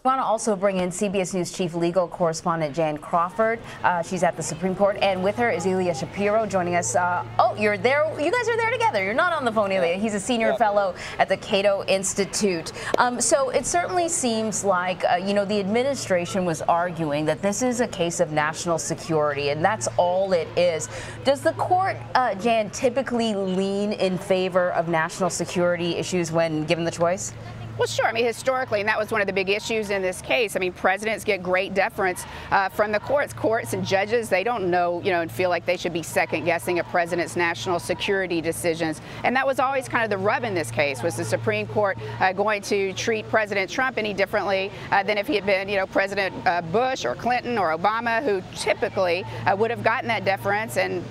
I want to also bring in CBS News chief legal correspondent Jan Crawford. She's at the Supreme Court, and with her is Ilya Shapiro joining us. Oh, you're there. You guys are there together. You're not on the phone, Ilya. He's a senior fellow at the Cato Institute. So it certainly seems like, you know, the administration was arguing that this is a case of national security, and that's all it is. Does the court, Jan, typically lean in favor of national security issues when given the choice? Well, sure. I mean, historically, and that was one of the big issues in this case. I mean, presidents get great deference from the courts. Courts and judges, they don't know, and feel like they should be second-guessing a president's national security decisions. And that was always kind of the rub in this case, was the Supreme Court going to treat President Trump any differently than if he had been, President Bush or Clinton or Obama, who typically would have gotten that deference and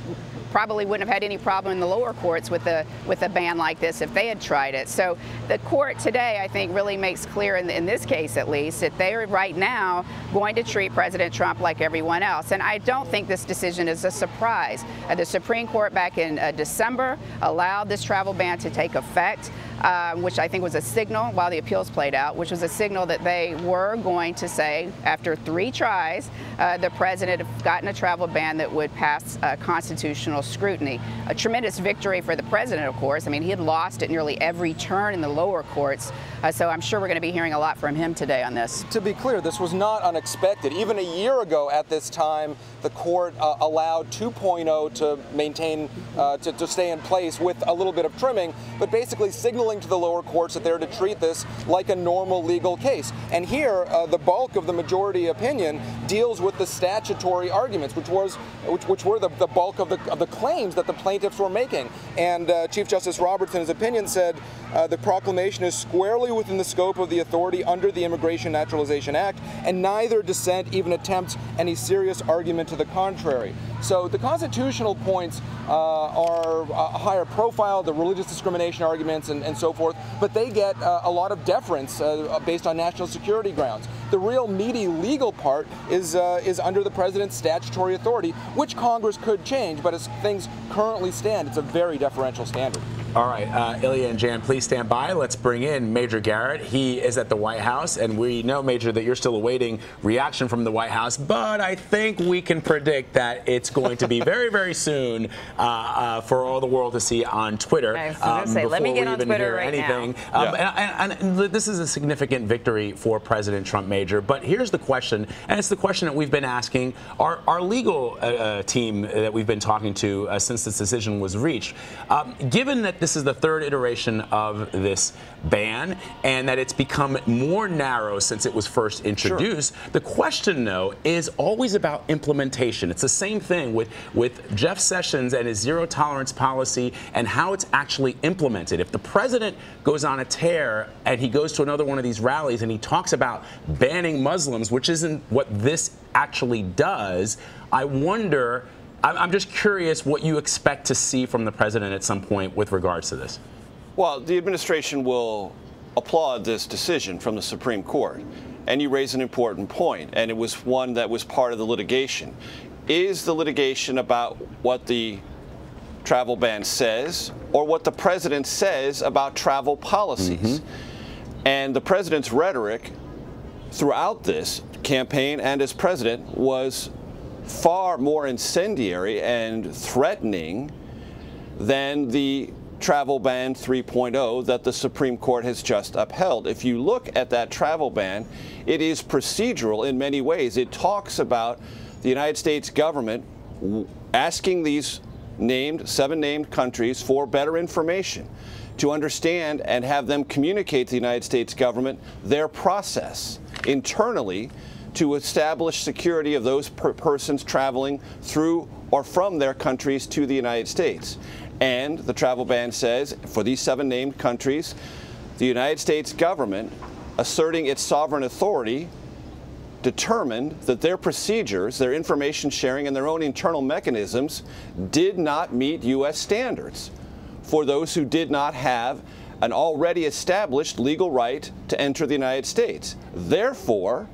probably wouldn't have had any problem in the lower courts with a ban like this if they had tried it. So the court today, I think, really makes clear, in this case at least, that they are right now going to treat President Trump like everyone else. And I don't think this decision is a surprise. The Supreme Court back in December allowed this travel ban to take effect, which I think was a signal, while the appeals played out, which was a signal that they were going to say, after 3 tries, the president had gotten a travel ban that would pass constitutional scrutiny. A tremendous victory for the president, of course. I mean, he had lost at nearly every turn in the lower courts, so I'm sure we're going to be hearing a lot from him today on this. To be clear, this was not unexpected. Even a year ago at this time, the court allowed 2.0 to maintain, to stay in place with a little bit of trimming, but basically signaling to the lower courts that they're to treat this like a normal legal case. And here, the bulk of the majority opinion deals with the statutory arguments, which were the bulk of the claims that the plaintiffs were making. And Chief Justice Roberts, in his opinion, said the proclamation is squarely within the scope of the authority under the Immigration Naturalization Act, and neither dissent even attempts any serious argument to the contrary. So the constitutional points are a higher profile, the religious discrimination arguments and so forth, but they get a lot of deference based on national security grounds. The real meaty legal part is under the president's statutory authority, which Congress could change, but as things currently stand, it's a very deferential standard. All right, Ilya and Jan, please stand by. Let's bring in Major Garrett. He is at the White House, and we know, Major, that you're still awaiting reaction from the White House, but I think we can predict that it's going to be very, very soon for all the world to see on Twitter. I was going to say, let me get on Twitter right now. And this is a significant victory for President Trump, Major, but here's the question, and it's the question that we've been asking our legal team that we've been talking to since this decision was reached. Given that this is the 3rd iteration of this ban and that it's become more narrow since it was first introduced, the question, though, is always about implementation. It's the same thing with Jeff Sessions and his zero-tolerance policy and how it's actually implemented. If the president goes on a tear and he goes to another one of these rallies and he talks about banning Muslims, which isn't what this actually does, I wonder, I'm just curious what you expect to see from the president at some point with regards to this. Well, the administration will applaud this decision from the Supreme Court. And you raise an important point, and it was one that was part of the litigation. Is the litigation about what the travel ban says or what the president says about travel policies? And the president's rhetoric throughout this campaign and as president was far more incendiary and threatening than the travel ban 3.0 that the Supreme Court has just upheld. If you look at that travel ban, it is procedural in many ways. It talks about the United States government asking these 7 named countries for better information to understand and have them communicate to the United States government their process internally to establish security of those persons traveling through or from their countries to the United States. And the travel ban says, for these 7 named countries, the United States government, asserting its sovereign authority, determined that their procedures, their information sharing, and their own internal mechanisms did not meet U.S. standards for those who did not have an already established legal right to enter the United States. Therefore,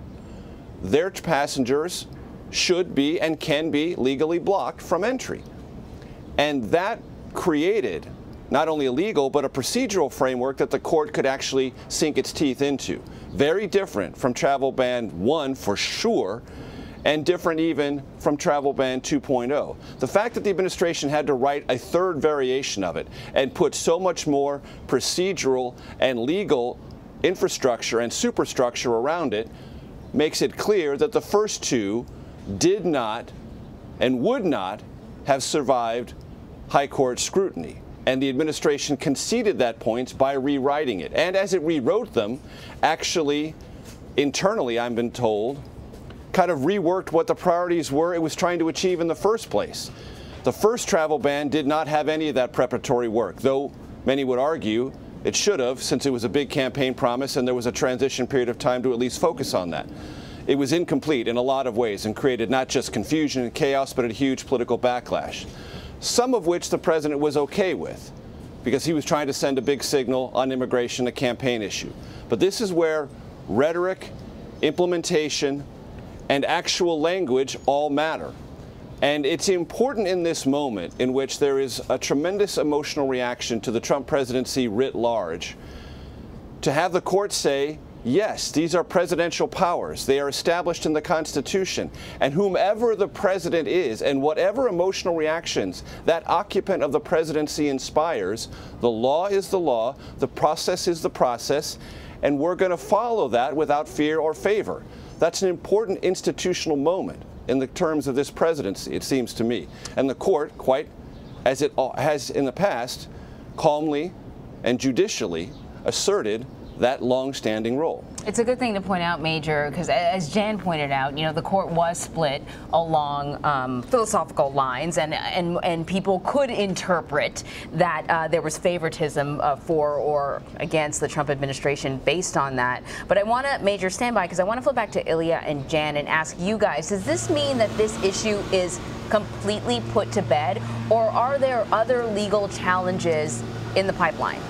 their passengers should be and can be legally blocked from entry. And that created not only a legal but a procedural framework that the court could actually sink its teeth into. very different from Travel Ban 1 for sure, and different even from Travel Ban 2.0. The fact that the administration had to write a third variation of it and put so much more procedural and legal infrastructure and superstructure around it makes it clear that the first two did not and would not have survived high court scrutiny. And the administration conceded that point by rewriting it. And as it rewrote them, actually, internally, I've been told, kind of reworked what the priorities were it was trying to achieve in the first place. The first travel ban did not have any of that preparatory work, though many would argue it should have, since it was a big campaign promise and there was a transition period of time to at least focus on that. It was incomplete in a lot of ways and created not just confusion and chaos, but a huge political backlash, some of which the president was okay with because he was trying to send a big signal on immigration, a campaign issue. But this is where rhetoric, implementation, and actual language all matter. And it's important in this moment in which there is a tremendous emotional reaction to the Trump presidency writ large to have the court say, yes, these are presidential powers. They are established in the Constitution. And whomever the president is and whatever emotional reactions that occupant of the presidency inspires, the law is the law, the process is the process, and we're going to follow that without fear or favor. That's an important institutional moment in the terms of this presidency, it seems to me. And the court, quite as it has in the past, calmly and judicially asserted that long-standing role. It's a good thing to point out, Major, because as Jan pointed out, you know, the court was split along philosophical lines, and people could interpret that there was favoritism for or against the Trump administration based on that. But I want to, Major, stand by, because I want to flip back to Ilya and Jan and ask you guys, does this mean that this issue is completely put to bed, or are there other legal challenges in the pipeline?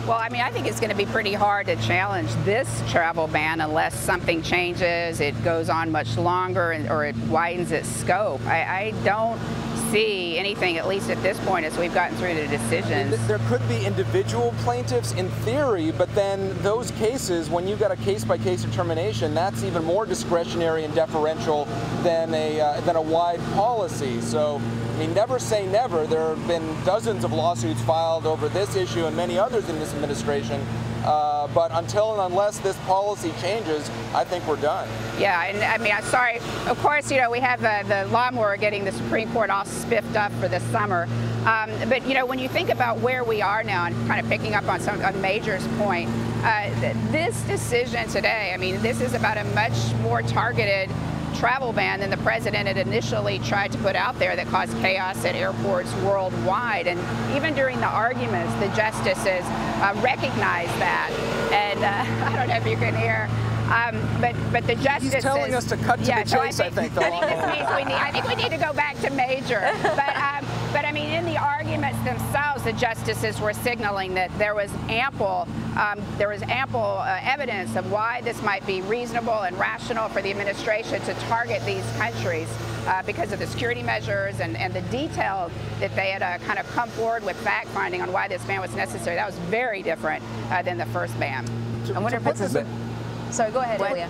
Well, I mean, I think it's going to be pretty hard to challenge this travel ban unless something changes, it goes on much longer, or it widens its scope. I don't see anything, at least at this point, as we've gotten through the decisions. There could be individual plaintiffs in theory, but then those cases, when you've got a case-by-case determination, that's even more discretionary and deferential than a wide policy. So, I mean, never say never. There have been dozens of lawsuits filed over this issue and many others in this administration. But until and unless this policy changes, I think we're done. Yeah, and I mean, I'm sorry. Of course, you know, we have the lawnmower getting the Supreme Court all spiffed up for the summer. But, you know, when you think about where we are now, and kind of picking up on Major's point, this decision today, I mean, this is about a much more targeted travel ban than the president had initially tried to put out there that caused chaos at airports worldwide. And even during the arguments, the justices recognized that. And I don't know if you can hear, but the justices... He's telling us to cut to the chase, I think. I think we need to go back to Major. But I mean, in the arguments themselves, the justices were signaling that there was ample evidence of why this might be reasonable and rational for the administration to target these countries because of the security measures and the detail that they had kind of come forward with fact-finding on why this ban was necessary. That was very different than the first ban. I wonder if it's Sorry, go ahead, Ilya.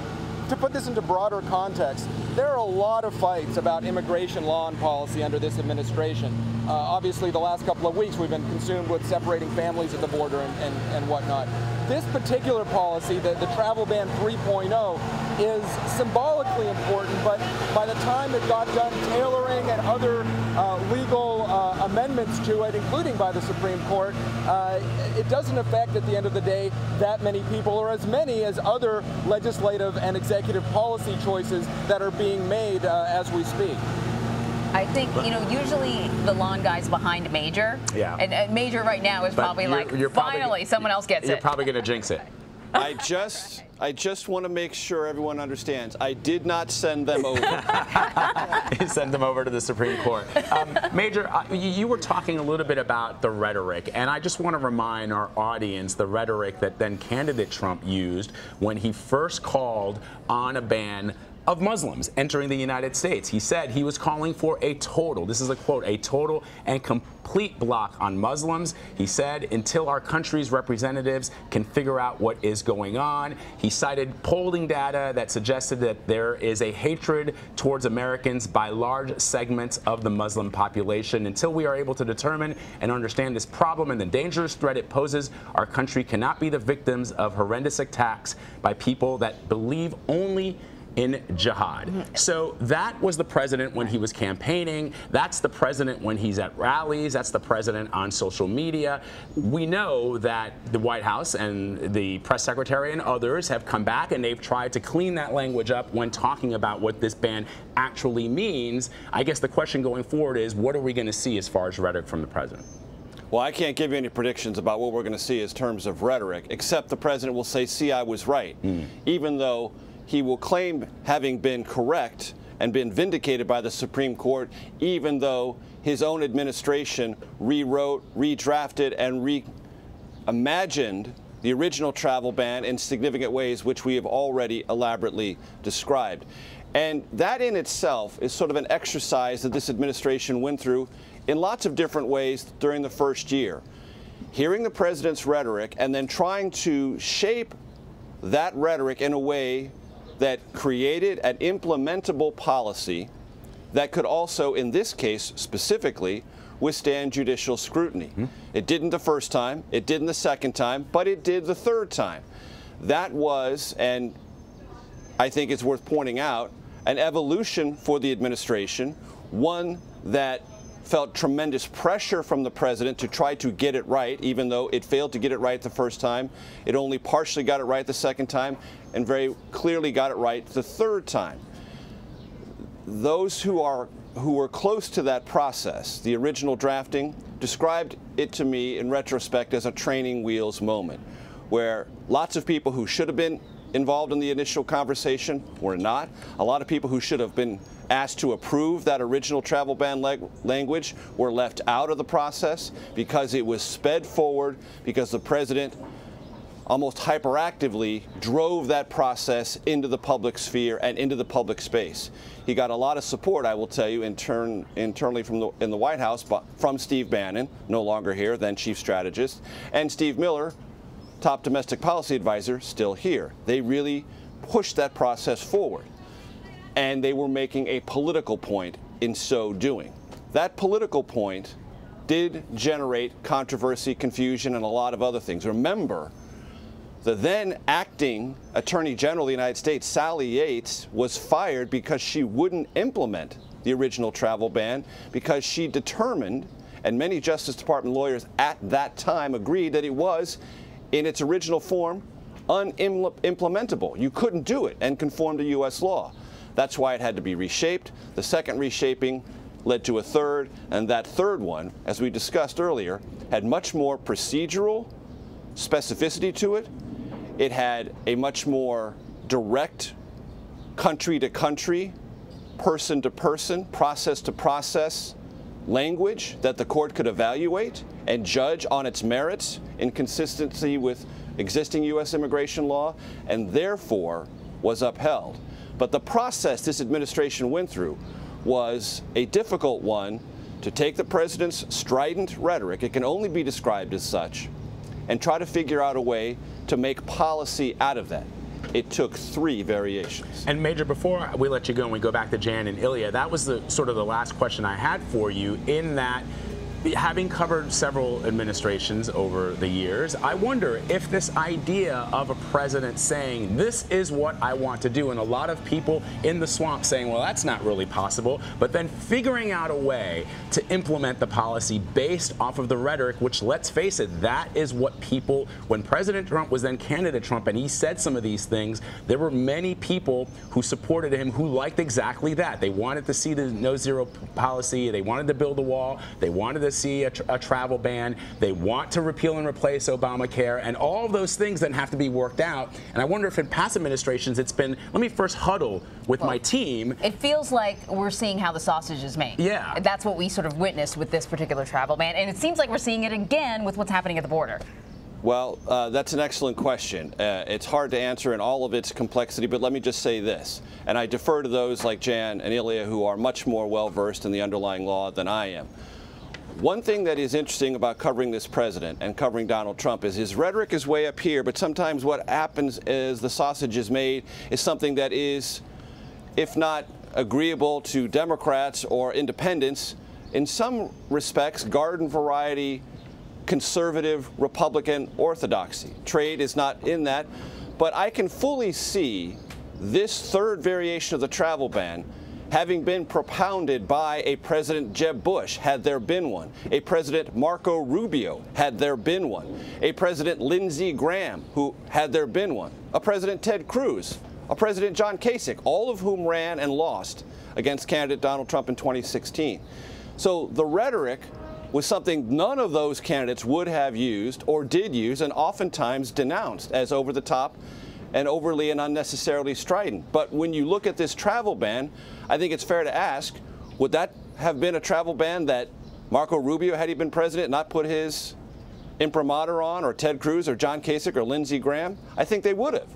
To put this into broader context, there are a lot of fights about immigration law and policy under this administration. Obviously, the last couple of weeks we've been consumed with separating families at the border and whatnot. This particular policy, the Travel Ban 3.0, is symbolically important, but by the time it got done tailoring and other legal amendments to it, including by the Supreme Court, it doesn't affect, at the end of the day, that many people, or as many as other legislative and executive policy choices that are being made as we speak. I think, you know, usually the lawn guy's behind Major. Yeah. And Major right now is probably finally someone else gets it. You're probably going to jinx it. I just want to make sure everyone understands. I did not send them over. Send them over to the Supreme Court. Major, you were talking a little bit about the rhetoric, and I just want to remind our audience the rhetoric that then candidate Trump used when he first called on a ban of Muslims entering the United States. He said he was calling for a total, this is a quote, a total and complete block on Muslims. He said, until our country's representatives can figure out what is going on. He cited polling data that suggested that there is a hatred towards Americans by large segments of the Muslim population. Until we are able to determine and understand this problem and the dangerous threat it poses, our country cannot be the victims of horrendous attacks by people that believe only in jihad. So that was the president when he was campaigning. That's the president when he's at rallies. That's the president on social media. We know that the White House and the press secretary and others have come back and they've tried to clean that language up when talking about what this ban actually means. I guess the question going forward is, what are we going to see as far as rhetoric from the president? Well, I can't give you any predictions about what we're going to see in terms of rhetoric, except the president will say, see, I was right, even though he will claim having been correct and been vindicated by the Supreme Court, even though his own administration rewrote, redrafted, and reimagined the original travel ban in significant ways, which we have already elaborately described. And that in itself is sort of an exercise that this administration went through in lots of different ways during the first year. Hearing the president's rhetoric and then trying to shape that rhetoric in a way that created an implementable policy that could also, in this case specifically, withstand judicial scrutiny. It didn't the first time, it didn't the second time, but it did the third time. That was, and I think it's worth pointing out, an evolution for the administration, one that felt tremendous pressure from the president to try to get it right, even though it failed to get it right the first time. It only partially got it right the second time, and very clearly got it right the third time. Those who were close to that process, the original drafting, described it to me in retrospect as a training wheels moment, where lots of people who should have been involved in the initial conversation were not. A lot of people who should have been asked to approve that original travel ban language were left out of the process because it was sped forward, because the president almost hyperactively drove that process into the public sphere and into the public space. He got a lot of support, I will tell you, internally in the White House from Steve Bannon, no longer here, then chief strategist, and Steve Miller, top domestic policy advisor, still here. They really pushed that process forward. And they were making a political point in so doing. That political point did generate controversy, confusion, and a lot of other things. Remember, the then acting Attorney General of the United States, Sally Yates, was fired because she wouldn't implement the original travel ban, because she determined, and many Justice Department lawyers at that time agreed, that it was, in its original form, unimplementable. You couldn't do it and conform to U.S. law. That's why it had to be reshaped. The second reshaping led to a third, and that third one, as we discussed earlier, had much more procedural specificity to it. It had a much more direct country-to-country, person-to-person, process-to-process language that the court could evaluate and judge on its merits in consistency with existing U.S. immigration law, and therefore was upheld. But the process this administration went through was a difficult one to take the president's strident rhetoric, it can only be described as such, and try to figure out a way to make policy out of that. It took 3 variations. And Major, before we let you go and we go back to Jan and Ilya, that was the sort of the last question I had for you, in that, having covered several administrations over the years, I wonder if this idea of a president saying, this is what I want to do, and a lot of people in the swamp saying, well, that's not really possible, but then figuring out a way to implement the policy based off of the rhetoric, which, let's face it, that is what people, when President Trump was then candidate Trump and he said some of these things, there were many people who supported him who liked exactly that. They wanted to see the no-zero policy, they wanted to build a wall, they wanted to see a travel ban, they want to repeal and replace Obamacare, and all of those things then have to be worked out. And I wonder if in past administrations it's been, let me first huddle with my team. It feels like we're seeing how the sausage is made. Yeah. That's what we sort of witnessed with this particular travel ban, and it seems like we're seeing it again with what's happening at the border. Well, that's an excellent question. It's hard to answer in all of its complexity, but let me just say this, and I defer to those like Jan and Ilya who are much more well-versed in the underlying law than I am. One thing that is interesting about covering this president and covering Donald Trump is his rhetoric is way up here, but sometimes what happens is the sausage is made is something that is, if not agreeable to Democrats or independents, in some respects garden variety conservative Republican orthodoxy. Trade is not in that, but I can fully see this third variation of the travel ban having been propounded by a President Jeb Bush, had there been one, a President Marco Rubio, had there been one, a President Lindsey Graham, who had there been one, a President Ted Cruz, a President John Kasich, all of whom ran and lost against candidate Donald Trump in 2016. So the rhetoric was something none of those candidates would have used or did use and oftentimes denounced as over the top and overly and unnecessarily strident. But when you look at this travel ban, I think it's fair to ask, would that have been a travel ban that Marco Rubio, had he been president, not put his imprimatur on, or Ted Cruz or John Kasich or Lindsey Graham? I think they would have.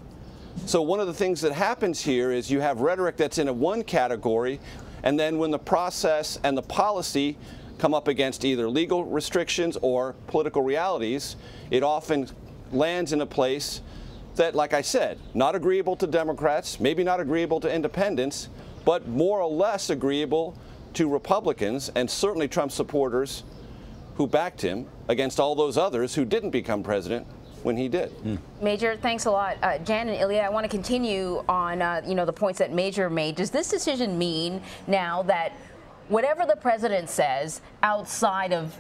So one of the things that happens here is you have rhetoric that's in one category, and then when the process and the policy come up against either legal restrictions or political realities, it often lands in a place that, like I said, not agreeable to Democrats, maybe not agreeable to independents, but more or less agreeable to Republicans and certainly Trump supporters who backed him against all those others who didn't become president when he did. Major, thanks a lot. Jan and Ilya, I want to continue on the points that Major made. Does this decision mean now that whatever the president says outside of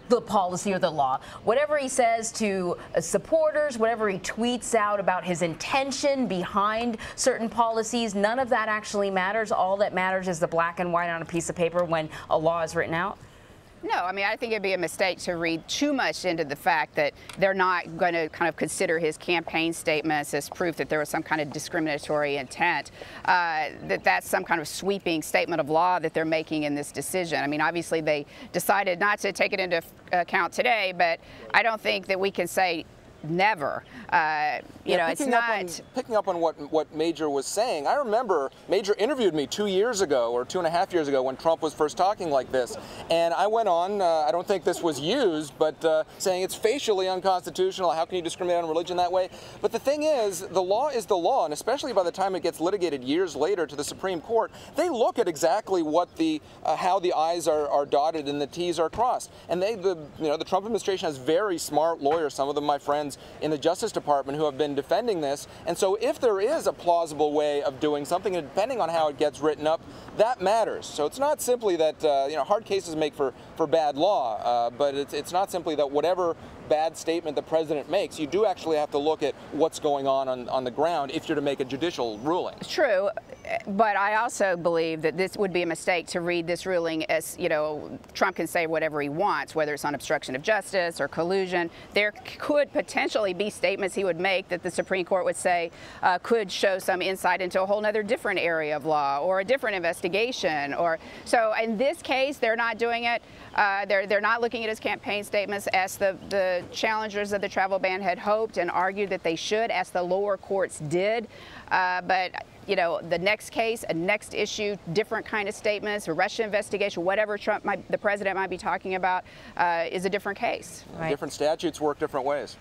the policy or the law, whatever he says to supporters, whatever he tweets out about his intention behind certain policies, none of that actually matters? All that matters is the black and white on a piece of paper when a law is written out? No, I mean, I think it'd be a mistake to read too much into the fact that they're not going to kind of consider his campaign statements as proof that there was some kind of discriminatory intent, that's some kind of sweeping statement of law that they're making in this decision. I mean, obviously they decided not to take it into account today, but I don't think that we can say never. It's not. Picking up on what Major was saying, I remember Major interviewed me 2 years ago, or 2.5 years ago, when Trump was first talking like this, and I went on, I don't think this was used, but saying it's facially unconstitutional, how can you discriminate on religion that way? But the thing is the law, and especially by the time it gets litigated years later to the Supreme Court, they look at exactly what how the I's are dotted and the T's are crossed. And the Trump administration has very smart lawyers, some of them my friends in the Justice Department, who have been defending this. And so if there is a plausible way of doing something, and depending on how it gets written up, that matters. So it's not simply that hard cases make for bad law, but it's not simply that whatever bad statement the president makes, you do actually have to look at what's going on the ground if you're to make a judicial ruling. True, but I also believe that this would be a mistake to read this ruling as, Trump can say whatever he wants, whether it's on obstruction of justice or collusion. There could potentially be statements he would make that the Supreme Court would say could show some insight into a whole other different area of law or a different investigation. So in this case, they're not doing it. They're not looking at his campaign statements as the challengers of the travel ban had hoped and argued that they should, as the lower courts did. But the next case, a next issue, different kind of statements, a Russia investigation, whatever the president might be talking about, is a different case. Right. Different statutes work different ways.